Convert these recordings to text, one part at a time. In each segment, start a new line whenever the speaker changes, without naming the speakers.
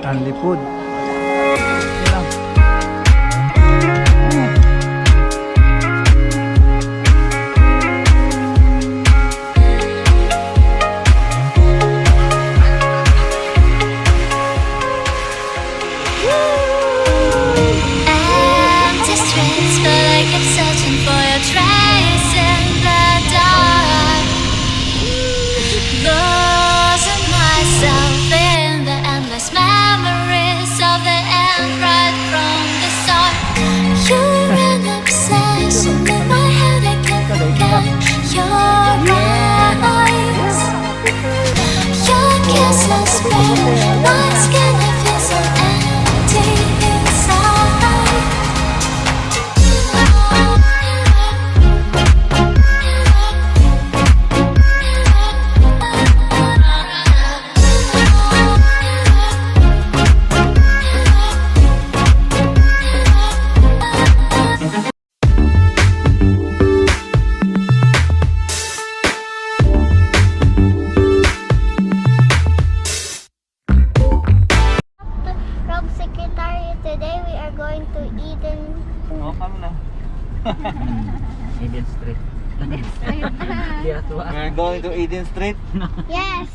Only food.
Empty streets, but I kept searching for your trace in the dark. Losing myself in the endless memories of the end right from the start. You're an obsession in my head, I can't forget your eyes. Your kisses burn my skin, I feel so empty inside. Rogs Secretaria, today we are going to Eden.
Oh, kami na.
Eden Street.
We're going to Eden Street.
Yes.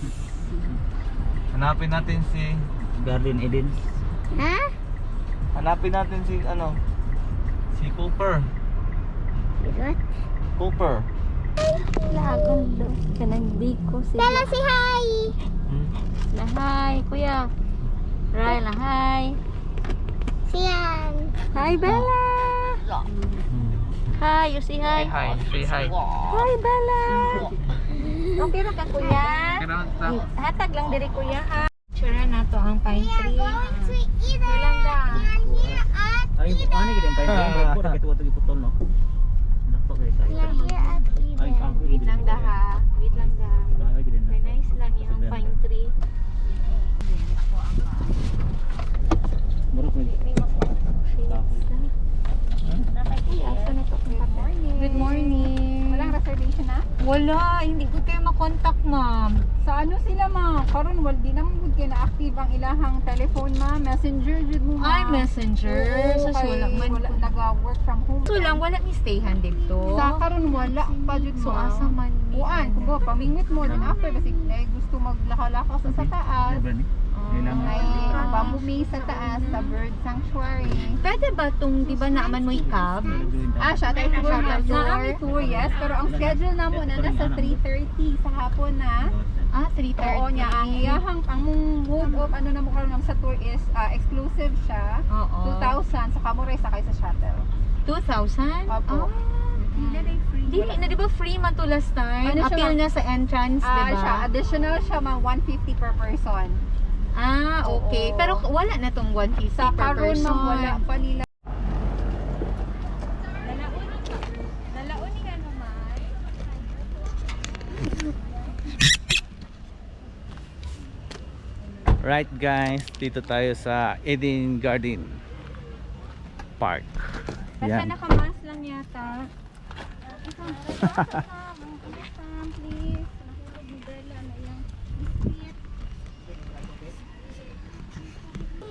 Hanapin natin si...
Garden Eden.
Ha?
Hanapin natin si ano? Si Cooper.
What?
Cooper.
Lagang do. Kanang ko sila.
Tell us si hi.
Na hi, kuya. Ray, na hi.
Siyan.
Hi, Bella. Hi, you say hi.
Hi. Say hi.
Hi, Bella. Okay ra ka, kuya?
Kailangan sa...
Hatag lang diri, kuya, ha? Sure na to ang pine
We are
tree.
going to Eden.
Yolanda.
We are here at
Ay, ano gid ang payo? Ko ra kituwa to giputol no. Dako kay
We are here at
Ay,
Eden.
kahoy
Wait lang da, ha? Wait lang da.
Kahoy gid na.
Very nice lang yung pine tree.
Mura ko.
Good morning.
Walang reservation na?
Wala, hindi ko kayo makontak, ma'am.
Sa ano sila ma? Karon wal di naman gud kay na-active ang ilahang telephone ma, messenger jud mo ma.
Ay, messenger.
Oo,
So,
kay
wala man.
wala naga-work from home.
So lang, wala ni stayhan dito.
Sa karon wala pa jud
So,
ma.
asa man ni?
Uan, kung ba pamingwit mo din after basig na gusto maglakaw-lakaw sa taas. May bambumi sa taas sa bird sanctuary.
Pwede ba itong, di ba naaman mo i-cab?
Shuttle tour. Naami tour, yes. Pero ang schedule na mo na nasa 3:30 sa hapon na.
Ah, 3:30.
Oo niya, ang iyahang ang mode of ano na mo karon sa tour is exclusive siya.
Oo.
2,000 sa kamuray sakay sa shuttle.
2,000?
Opo.
Dili na, di ba free man to last time?
Ano siya,
Appeal
ma'am?
na sa entrance, di ba?
Siya, additional siya mga 150 per person.
Ah, okay.
Oo.
Pero wala na tong 150
Sa
per
karon
person.
ma'am wala pa nila.
Right guys, dito tayo sa Eden Garden Park.
Basta
Yan.
nakamas lang yata.
Please.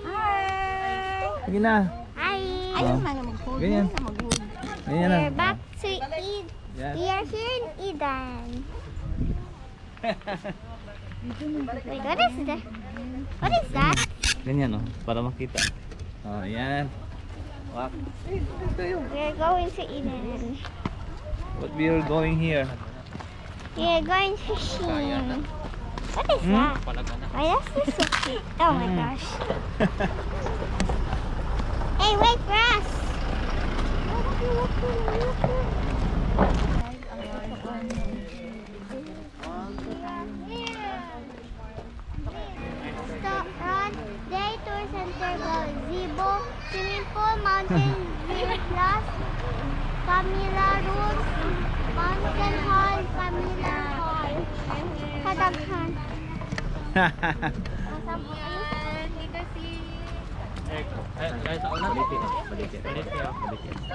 Hi.
Sige na.
Hi.
Oh. Ganyan. Ganyan na.
We're back to Eden.
Yes.
We are here in Eden. Wait, what is that? What is that?
Ganyan oh, para makita. Oh, yan. Wak.
We are going to Eden.
What we are going here?
We are going fishing. What is that? Why is this so cute? Oh my gosh. Hey, wait for us. Stop, run, day tour center, gazebo, swimming pool, mountain view plus, Camila Roots, mountain hall, Camila Hall. Kadaghan.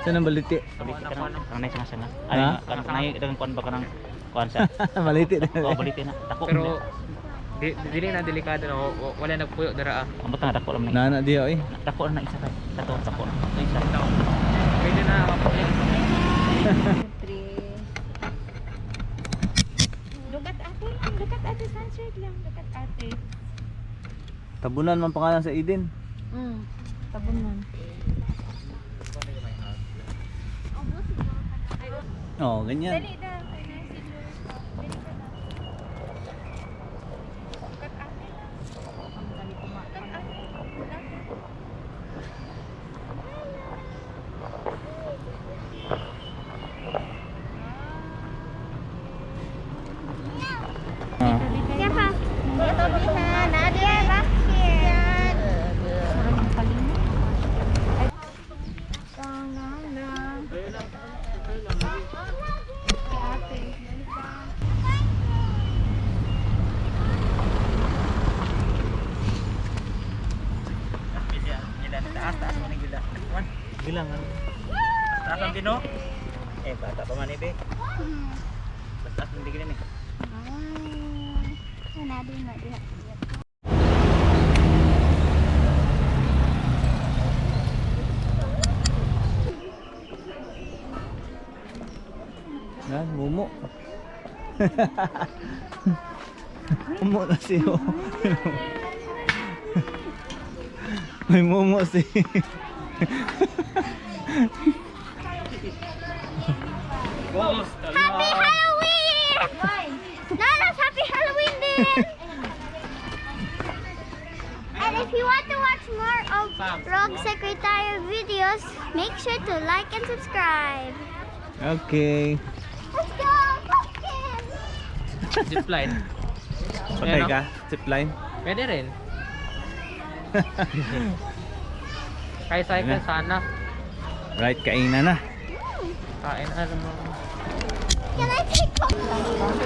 Saan ang baliti?
Ang nice sana.
Ha?
Ay, kanay dagang kuan ba kanang kuan sa.
Baliti na.
Oh, baliti na. Dako.
Pero
Dili na delikado na wala nagpuyo dara. Ang bata dako lang
Nana di oy.
Dako na isa kay. Dako. Isa. Pwede na mapuyo.
Look at ate sunset lang. Look at ate.
Tabunan man pangalan sa Eden.
Tabunan.
Oh, ganyan.
Dali daw.
Taas mo ning gila. Wan,
Bilangan.
taas ang dino. Bata pa man ibe. Taas ang digil ni.
Yan, mumu. Mumu na siyo. May mumu si.
Happy Halloween! Nana's Happy Halloween din! And if you want to watch more of Rogs Secretaria videos, make sure to like and subscribe.
Okay.
Let's go, pumpkins!
Zipline.
Patay ka? Zipline?
Pwede rin. Kaya cycle sana.
Right, kainan na.
Kain ano mo.
Can I take pumpkins?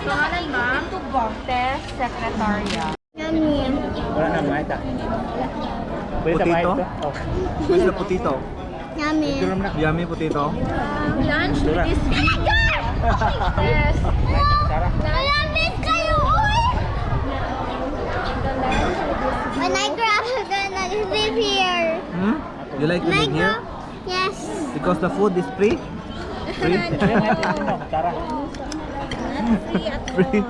Pangalan ma'am, Test Secretaria.
Yummy.
Wala na maita.
Potato? Where's the potato?
Yummy.
Yummy potato.
Lunch with this
Yes. Malamig kayo, oy! When I grow up, I'm gonna live here.
Hmm? You like to
When I
live here?
grow, yes.
Because the food is free? Free? Free?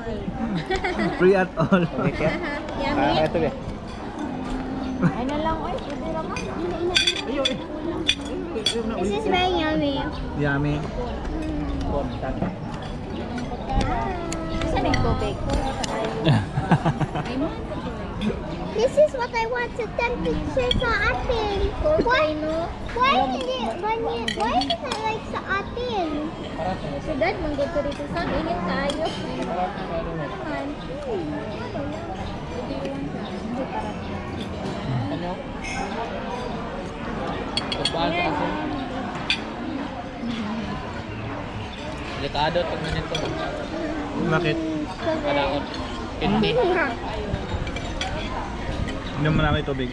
Free at all.
Yummy.
Ito be.
Ay na lang, oy. Pwede lang
This is very yummy.
Yummy.
Saan yung tubig?
This is what I want to take picture sa atin. Why is it like sa atin?
So dad, manggito dito sa init tayo.
Ano? Delikado pag ganito.
Bakit?
Kalaot. Hindi.
Hindi mo namin tubig.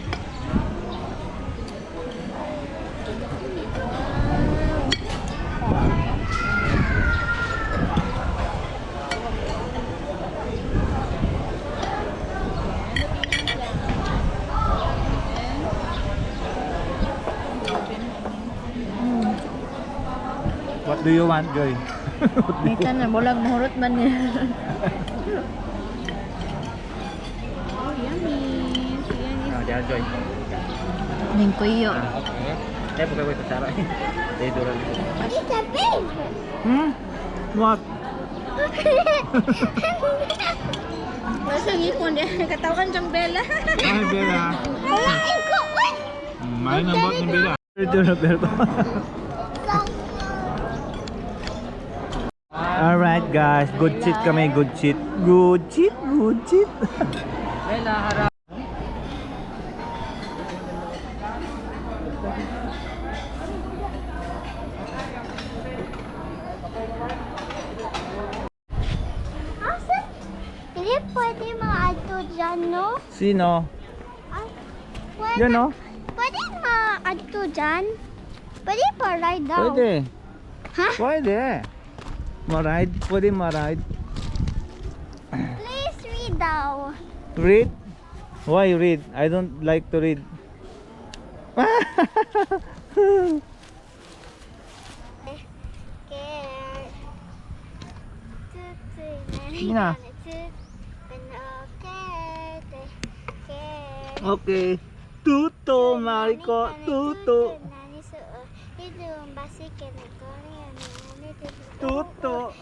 What do you want, Joy?
Ito na, bulag mahurot man niya. Oh, yummy.
Diyan, Joy.
Ning kuyo.
Okay. Eh, pagkawin ito, Sarah. Dahil duran.
It's a pig!
Hmm? What?
Nasa ngipon niya. Katawan siyang Bella.
Ay, Bella.
Malaking ko! What?
Mahal na bot ni Bella. Ito na, Berto. Alright guys, good cheat kami, good cheat. Good cheat, good cheat.
Bella, harap.
Asa? Hindi pwede maadto dyan, no?
Sino?
Ay, pwede.
Yan o.
Pwede maadto dyan? Pwede pa ride daw.
Pwede.
Ha?
Pwede. Ma-ride? Pwede ma-ride.
Please read daw.
Read? Why read? I don't like to read. Ina. Okay. Tuto, Mariko. Tuto. Tuto.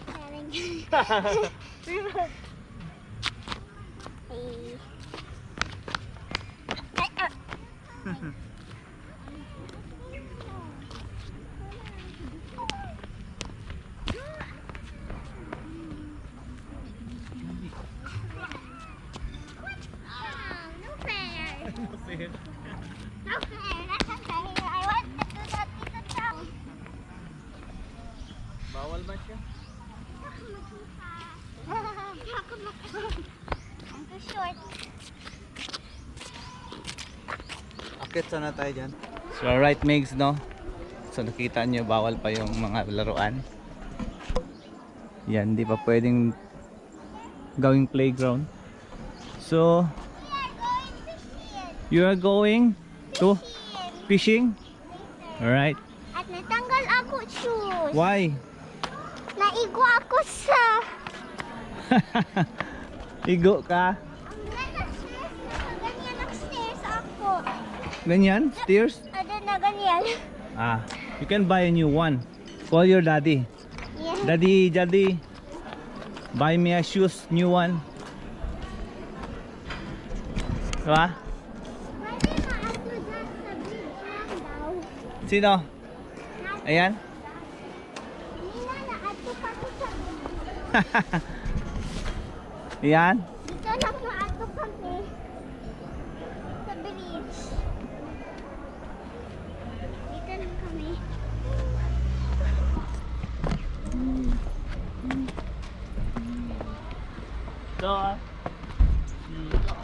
Bawal ba siya?
I'm too short.
Akit sana tayo dyan. So alright Migs, no? So nakita nyo bawal pa yung mga laruan. Yan, di pa pwedeng gawing playground. So you are going to fishing? Alright.
At natanggal ako shoes.
Why?
Naigo ako sa...
Igo ka?
Ganyan ang stairs ako.
Ganyan? Stairs?
Ada na ganyan.
Ah, you can buy a new one. Call your daddy.
Yeah.
Daddy, buy me a shoes, new one. Diba?
Pwede maato dyan sa bridge lang daw.
Sino? Ayan.
Nina, naato pa ko sa bridge.
Ayan.
Dito lang maato kami. Sa bridge. Dito lang kami.
So,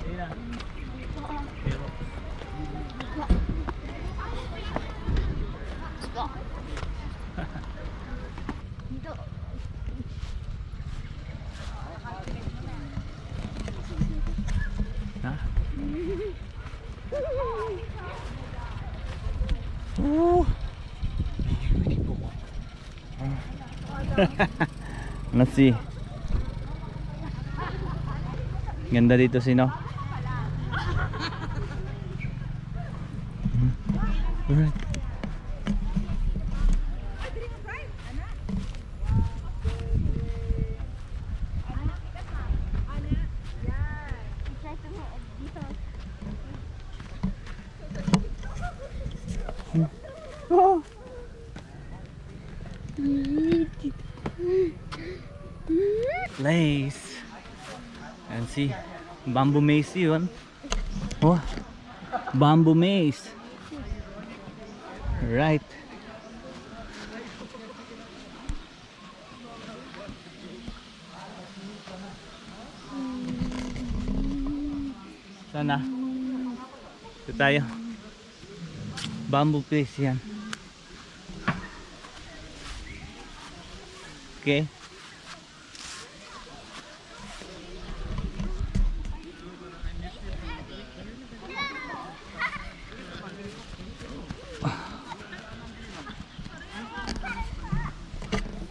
ayan.
Dito.
Ha? Oh. Let's see. Ganda dito sino? Alright. Oh. Place. And see, bamboo maze yun. Oh, bamboo maze. Right. Sana. Ito tayo. Bamboo place yan. Okay.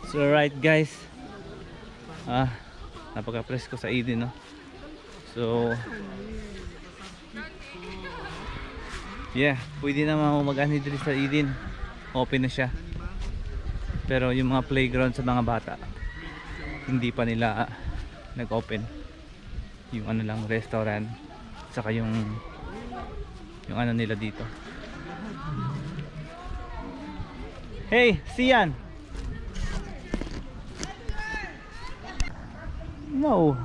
So right guys, napaka-presko sa Eden, no? So yeah, pwede naman mag-ani dito sa Eden. Open na siya. Pero yung mga playground sa mga bata, hindi pa nila nag-open. Yung ano lang, restaurant, saka yung ano nila dito. Hey, Sian! No.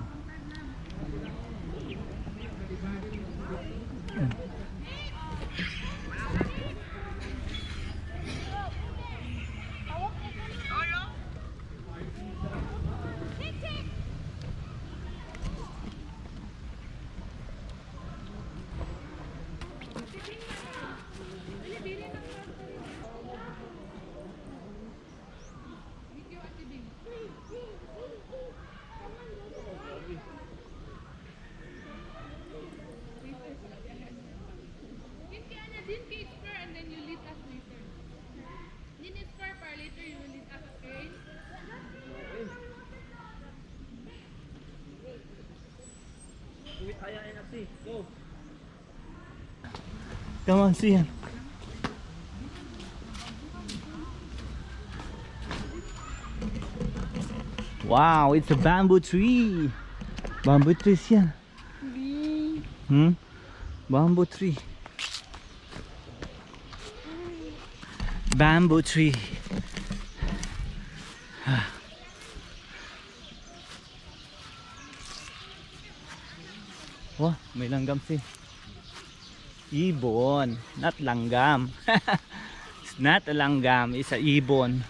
Come on, see him. Wow, it's a bamboo tree. Bamboo trees yan. Bamboo tree. Bamboo tree. Wah, may langgam si ibon, not langgam. It's not a langgam, it's a ibon.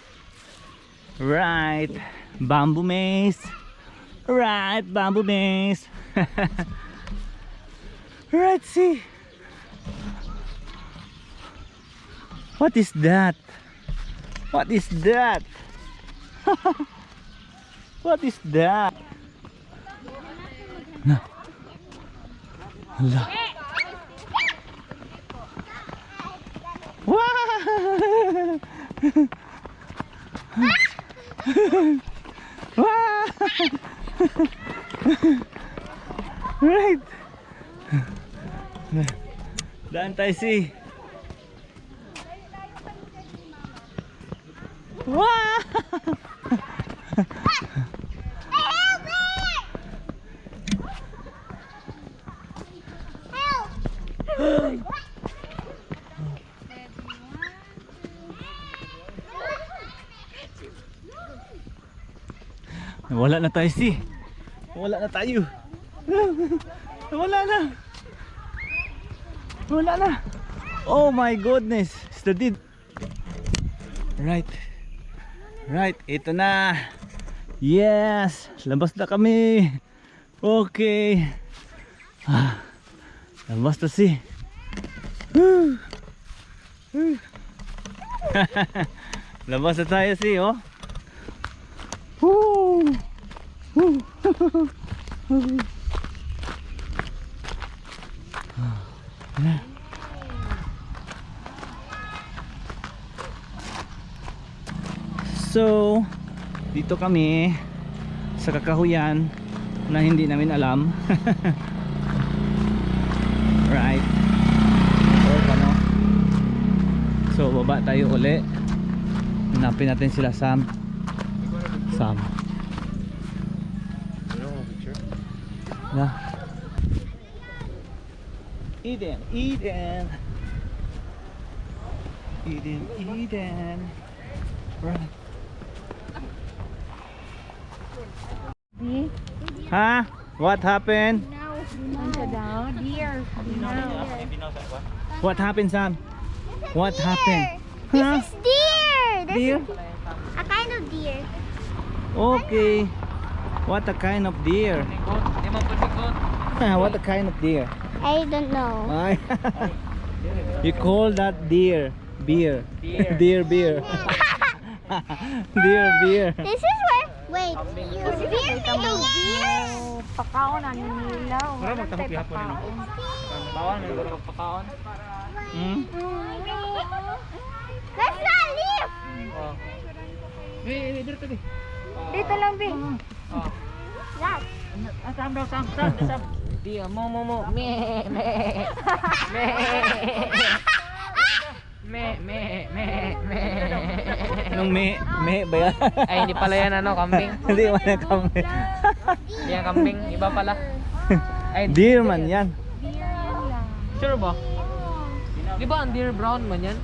Right, bamboo maze. Right, bamboo maze. Right, see. What is that? What is that? What is that? No. Allah. Wow! Wow! Right. Daan tayo si. Wow! Wala na tayo si. Wala na tayo. Wala na. Wala na. Oh my goodness. It's the deed. Right. Right. Ito na. Yes. Labas na kami. Okay. Labas na si. Labas na tayo si. Oh. Woo! Woo! So, dito kami sa kakahuyan na hindi namin alam. Right. So, baba tayo uli. Hanapin natin sila Sam. Yeah. Eden. Right. Huh? What happened?
Deer.
What happened, Sam? What happened?
This
Huh?
is deer. This
Deer?
is a kind of deer.
Okay. What a kind of deer? What a kind of deer?
I don't know.
Ay. You call that deer? Beer. Deer beer. Deer beer.
This is where. Wait. Is deer made of deer?
Pakaon ang nilaw.
Bawal may guro pagpakaon.
Let's not leave.
Dito lang, Bing.
That.
Sam. Di mo. Me.
Anong me ba yan?
Ay, hindi pala yan kambing.
Hindi man yan kami.
Hindi yan kambing, iba pala. Ay,
Deer man yan.
sure ba? Di ba ang deer brown man yan?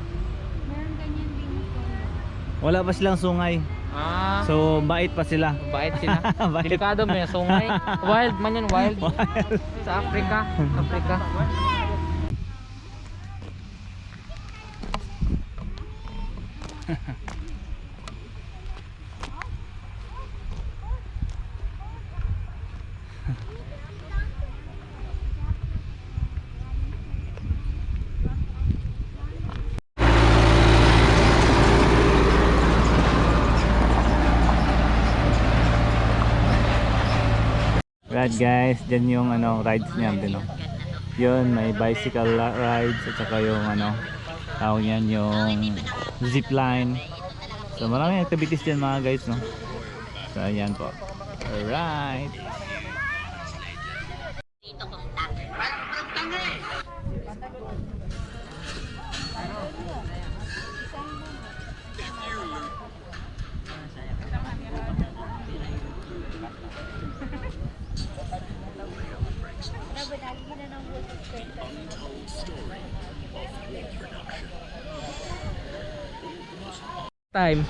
Wala pa silang sungay.
Ah,
So bait pa sila.
bait sila.
Bait.
Delikado mo yan, sungay. Wild man yan, wild. Sa Africa.
Right guys, dyan yung rides niya din. Yun, may bicycle rides at saka yung tawag yan yung zip line. So maraming activities dyan mga guys, no. So ayan po. Alright.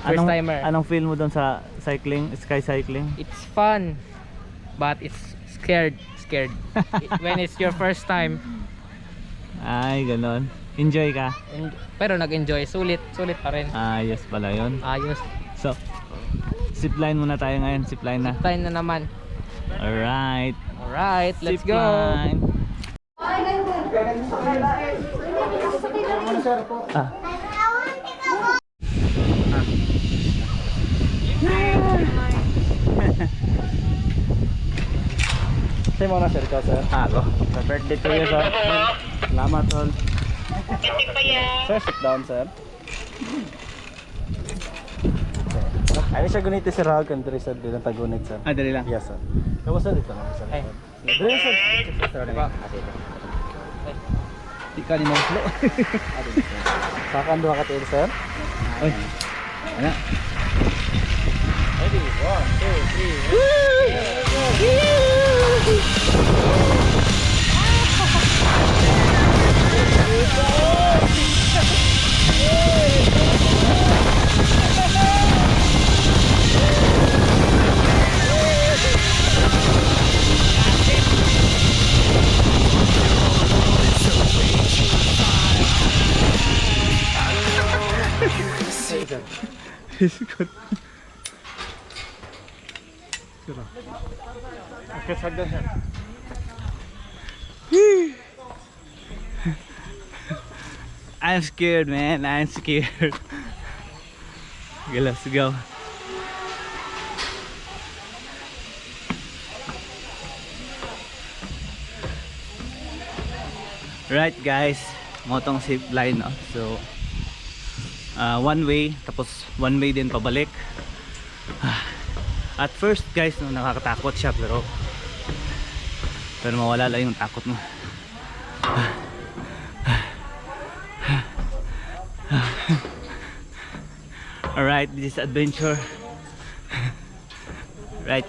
First timer.
Anong feel mo doon sa cycling, sky cycling?
It's fun, but it's scared. When it's your first time.
Ay, ganon. Enjoy ka?
Pero nag-enjoy. Sulit pa rin.
Ayos pala yun.
Ayos.
So, zipline muna tayo ngayon. Zipline na.
Tayo na naman.
Alright.
Alright, let's go.
Zipline. Ah.
Say mo na sir ka sir.
Ako.
Happy birthday to you sir. Salamat tol. Sir, sit down sir. Ay siya gunito si Rog and sir din tagunit sir.
Ah, dali lang.
Yes sir. Kamu sir dito na sir.
Ay.
Dali sir.
Di ka ni Monglo.
Sakan dua ka tayo sir.
Uy. Ano?
Ready? 1, 2, 3. Okay, sagdan sir.
I'm scared, man. I'm scared. Okay, let's go. Right, guys. Motong zip line, no? So, one way, tapos one way din pabalik. At first, guys, no, nakakatakot siya, pero mawala lang yung takot mo. Alright, this is adventure. Right.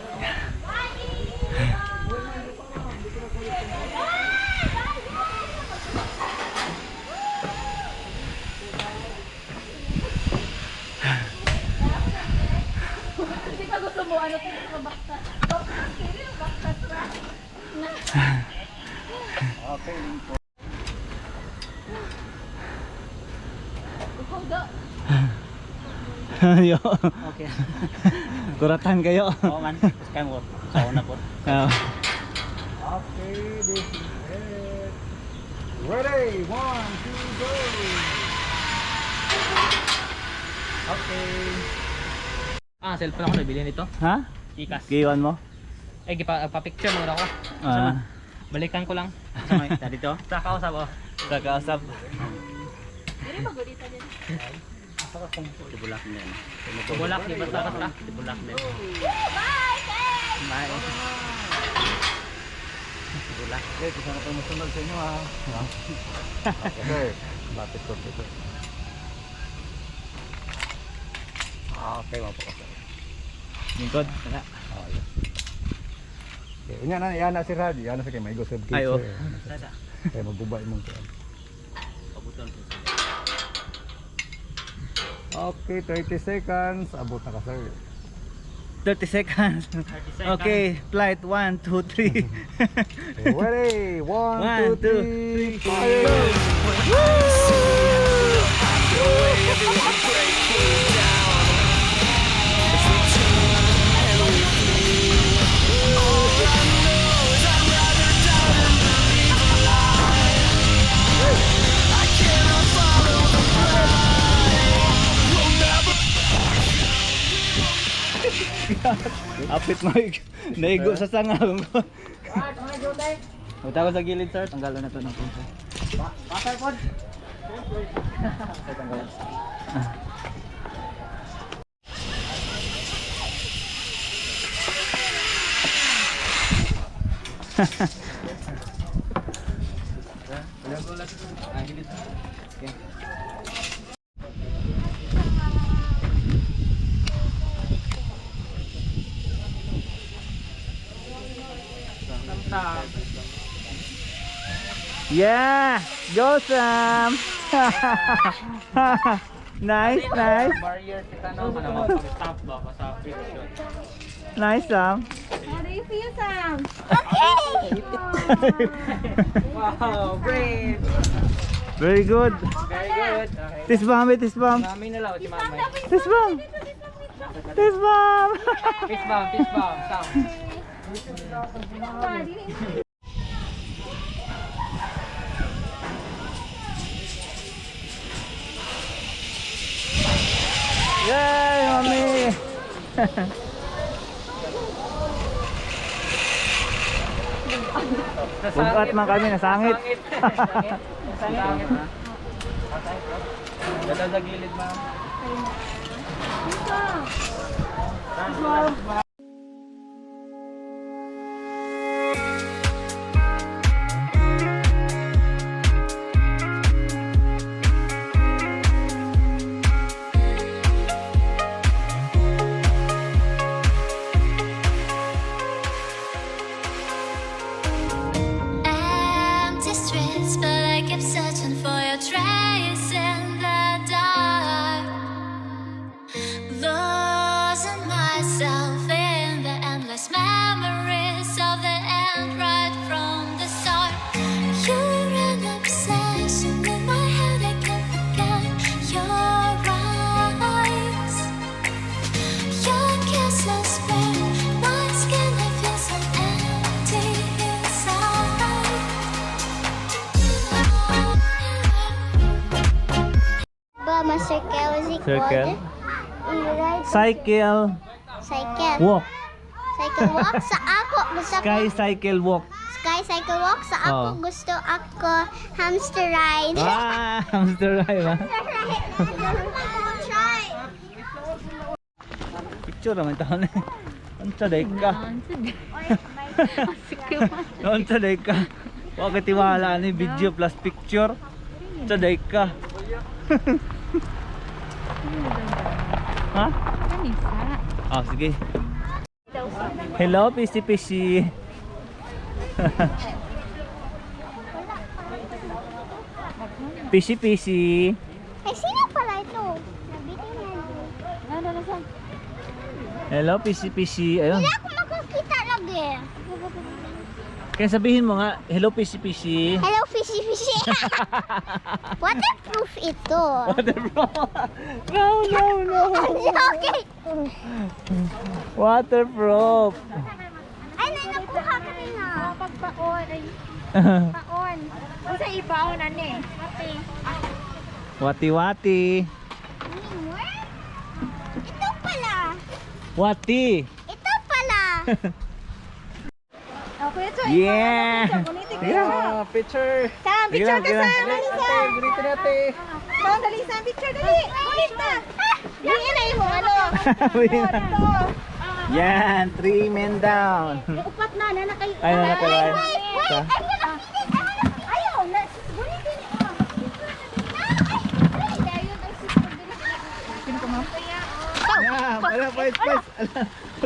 Yo.
Okay.
Kuratan kayo.
Oo man. Kaya mo. Sa una po. Okay, this is it. Ready? 1, 2, go. Okay.
Cellphone ako nabili nito.
Ha?
Ikas.
Giwan mo?
Ay, pa-picture muna ako. Balikan ko lang.
Sama dito.
Sa kausap oh.
Sa kausap.
Tibulak din.
Bulak, di ba sa katra?
Tibulak din.
Bye.
Tibulak. Okay, kung saan kayo masunod sa inyo ha. Okay sir. Lapit ko dito. Okay, mapo ko sir.
Lingkod.
Okay, unya na yan na si Rad. Yan na sa kay may go sir.
Ay, oh.
Kaya magbubay mong ko.
Pabuton.
Okay, 30 seconds. Abot na ka sir.
30 seconds. Okay, flight 1, 2, 3.
Okay, ready? 1, 2, 3, fire!
Apit Mike. Naigo sa sangang ko. Punta ko sa gilid sir. Tanggalan na to ng punta.
Patay po!
Yeah! Go Sam! Nice, nice.
Barrier kita no, kana mo pag-stop ba sa friction.
Nice Sam.
How do you feel, Sam?
Wow, brave.
Very good.
Very good. Okay.
Tisbam, tisbam.
Mami na lang si Mama.
Tisbam. Tisbam.
Fist bump, Sam.
Yay, mami. Bugat man kami, nasangit.
Sangit na. Dada sa gilid, ma'am.
Empty streets, but I kept searching for your trace in the dark. Losing myself in the endless memories of the end right from the start. You're an obsession in my head, I can't forget your eyes. Your kisses burn my skin, I feel so empty inside. Ba, ma-circle is it
Circle.
called? Right.
Cycle
Cycle.
walk.
Cycle walk sa ako. Gusto ko.
Sky cycle walk.
Sky cycle walk sa ako.
Oh.
Gusto ako hamster ride.
Ah, hamster ride ba?
Try.
Picture naman ito na. Unsa day ka? Unsa day ka? Huwag katiwala ni video plus picture. Unsa day ka? Ha? Oh, sige. Hello, Pisi. Pisi.
Eh, sino pala ito? Nabitin na.
Hello, Pisi. Ayun.
Hindi ako makakita lagi.
Kaya sabihin mo nga, hello, Pisi.
Hello, fishy. Waterproof ito.
Waterproof. No.
Okay.
Waterproof.
Ay, nakuha ka rin na.
Pagpaon. Paon. Kung sa ibaon na ni.
Wati.
Ito pala.
Wati.
Ito pala.
Kuya Choy.
Yeah.
Yeah, picture.
Sam, picture ka
Sige lang.
Sam. Dali Sam.
Dito natin.
Sam, dali Sam. Picture dali. Ulit na. Dali na yung ano.
Yan, 3 men down.
Upat na. Nanakay.
Ay, nakakaway.
Ayaw na. Gulitin niyo.
Wala, pais.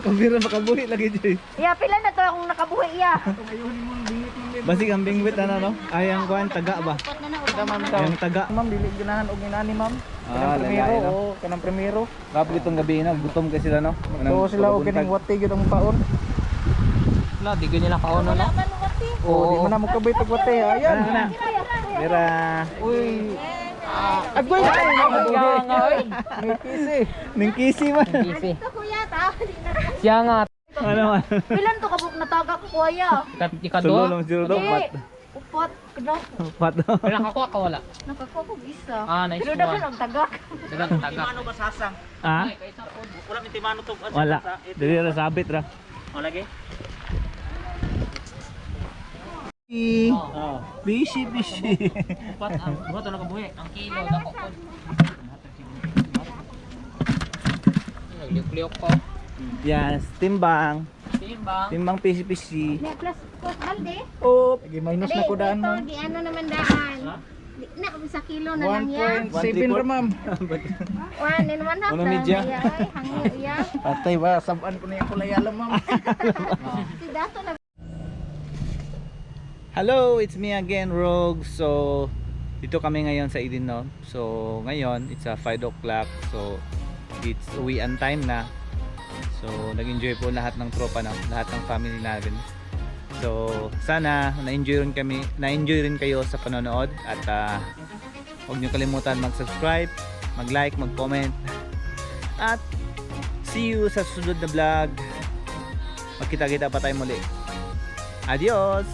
Kamera makabuhi lagi dyan.
Iya, pila na to akong nakabuhi iya.
Basig ang bingwit no? Ay, ang kuhan, taga ba? Yung taga.
Ma'am, dili ginahan og inani, ma'am.
Ah,
Kanang
lalaki,
primero,
no?
oo, kanang primero.
Kapag itong gabi na, gutom kasi sila, no?
Oo, sila og kining wati gyud ang paon.
Wala, di ko nila kaon na.
Oo, di man na mo kabay tag wati. Ayan.
Mira.
Uy. Agoy. May kisi.
Ning kisi man.
Easy.
Ito kuya, tao.
Siya nga.
Ano man?
Pilan to kabuk nataga ko kuya.
Ikado.
Sululong zero daw. Pat.
Upat. Kino.
Pat.
Pero nakakuha ka wala.
Nakakuha ko isa.
Ah, nice
Pero dapat
one.
ang tagak.
Dagang taga. Ano ba sasang?
Ah?
Wala mi timano to.
Wala. Dili ra sabit ra.
Wala lagi.
Oh. Busy.
Upat ang buhat na kabuhi. Ang kilo dako ko. Nagliok-liok ko.
Yes, timbang.
Timbang.
PC.
May plus balde.
Oh,
Lagi minus na ko daan, ma'am.
Di ano naman daan. Di na sa kilo na lang yan.
1.7 ra, ma'am.
1 and 1 half.
Ano media?
Ay, hangyo iya.
Patay ba, saban ko na yung kulayala, ma'am.
Si Dato na.
Hello, it's me again, Rogs. So, dito kami ngayon sa Eden, no? So, ngayon, it's 5 o'clock. So, it's uwian time na. So, nag-enjoy po lahat ng tropa, no? Lahat ng family natin. So, sana na-enjoy rin kayo sa panonood. At huwag nyo kalimutan mag-subscribe, mag-like, mag-comment. At see you sa susunod na vlog. Magkita-kita pa tayo muli. Adios!